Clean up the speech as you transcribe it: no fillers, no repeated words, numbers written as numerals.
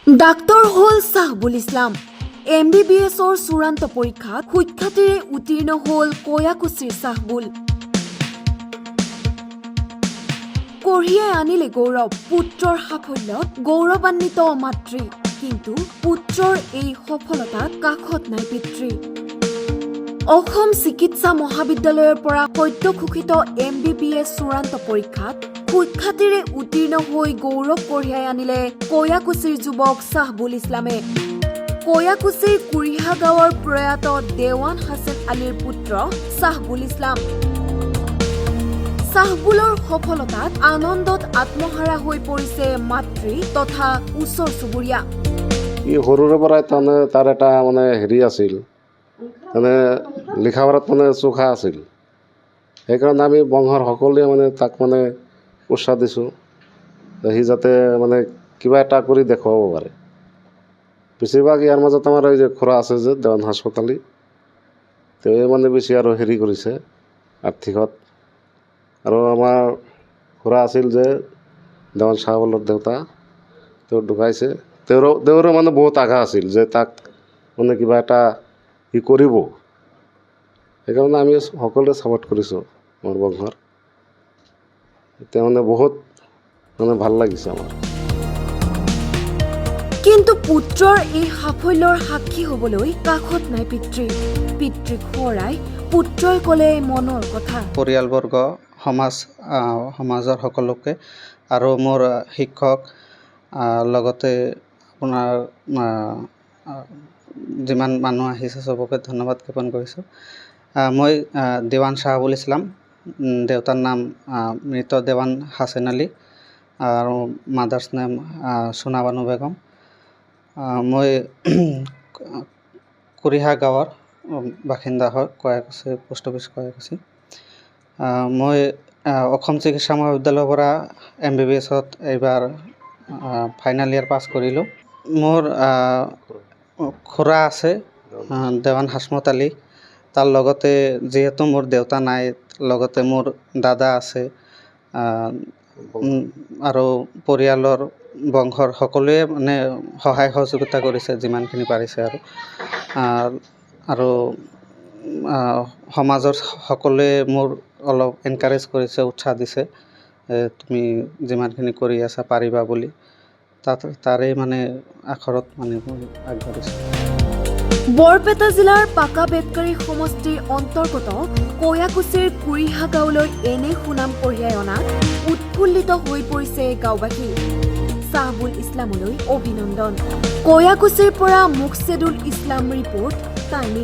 doctor হল চাহবুল ইছলাম MBBSৰ চূড়ান্ত পৰীক্ষাত সুখ্যাতিৰে উত্তীৰ্ণ হল কয়াকুছিৰ চাহবুল কঢ়িয়াই আনিলে গৌৰৱ পুত্ৰৰ সাফল্যত গৌৰৱান্বিত মাতৃ কিন্তু পুত্ৰৰ এই সফলতাত কাখত নাই পিতৃ অসম চিকিৎসা মহাবিদ্যালয়ৰ পৰা সদ্যঘোষিত MBBS চূড়ান্ত পৰীক্ষাত সুখ্যাতিৰে উত্তীৰ্ণ হৈ গৌৰৱ কঢ়িয়াই আনিলে কয়াকুছিৰ যুৱক চাহবুল ইছলামে কয়াকুছিৰ কুৰিহা গাঁৱৰ প্ৰয়াত দেৱান হাছেন আলীৰ পুত্ৰ চাহবুল ইছলাম চাহবুলৰ সফলতাত আনন্দত আত্মহাৰা হৈ পৰিছে মাতৃ তথা ওচৰ চুবুৰীয়া ই সৰুৰে পৰাই তাৰ এটা হেৰি আছিল লিখা পঢ়াত চোখা আছিল সেইকাৰণে আমি বংশৰ সকলোৱে তাক উৎসাহ দিছোঁ সি যাতে কিবা এটা কৰি দেখুৱাব পাৰে বেছিভাগ ইয়াৰ মাজত আমাৰ এই যে খুৰা আছে যে দেৱান হাস্পতালী তেওঁ বেছি আৰু হেৰি কৰিছে আৰ্থিকত আৰু আমাৰ খুৰা আছিল যে দেৱান চাহবুলৰ দেউতা তেওঁ ঢুকাইছে তেওঁৰো বহুত আশা আছিল যে তাক কিবা এটা ই কৰিব সেইকাৰণে আমি সকলোৱে ছাপোৰ্ট কৰিছোঁ আমাৰ বংশৰ এতিয়া বহুত ভাল লাগিছে আমাৰ কিন্তু পুত্ৰৰ এই সাফল্যৰ সাক্ষী হ'বলৈ কাখত নাই পিতৃক সোঁৱৰাই পুত্ৰই ক'লে মনৰ কথা পৰিয়ালবৰ্গ সমাজৰ সকলোকে আৰু মোৰ শিক্ষক লগতে আপোনাৰ যিমান মানুহ আহিছে চবকে ধন্যবাদ জ্ঞাপন কৰিছোঁ মই দেৱান চাহবুল ইছলাম দেউতাৰ নাম মৃত দেৱান হাছেন আলী আৰু মাদাৰ্ছ নেম সোনাবানু বেগম মই কুৰিহা গাঁৱৰ বাসিন্দা হয় কয়াকুছি পোষ্ট অফিচ কয়াকুছি মই অসম চিকিৎসা মহাবিদ্যালয়ৰ পৰা MBBSত এইবাৰ ফাইনেল ইয়াৰ পাছ কৰিলোঁ মোৰ খুৰা আছে দেৱান হাসমত আলী তাৰ লগতে যিহেতু মোৰ দেউতা নাই লগতে মোৰ দাদা আছে আৰু পৰিয়ালৰ বংশৰ সকলোৱে সহায় সহযোগিতা কৰিছে যিমানখিনি পাৰিছে আৰু সমাজৰ সকলোৱে মোৰ অলপ এনকাৰেজ কৰিছে উৎসাহ দিছে তুমি যিমানখিনি কৰি আছা পাৰিবা বুলি তাৰে আখৰত আগবাঢ়িছোঁ বৰপেটা জিলাৰ পাকা বেটকাৰী সমষ্টিৰ অন্তৰ্গত কয়াকুছিৰ কুৰিহা গাঁৱলৈ এনে সুনাম কঢ়িয়াই অনাত উৎফুল্লিত হৈ পৰিছে গাঁওবাসী চাহবুল ইছলামলৈ অভিনন্দন কয়াকুছিৰ পৰা মুকছেদুল ইছলাম ৰিপৰ্ট টাইম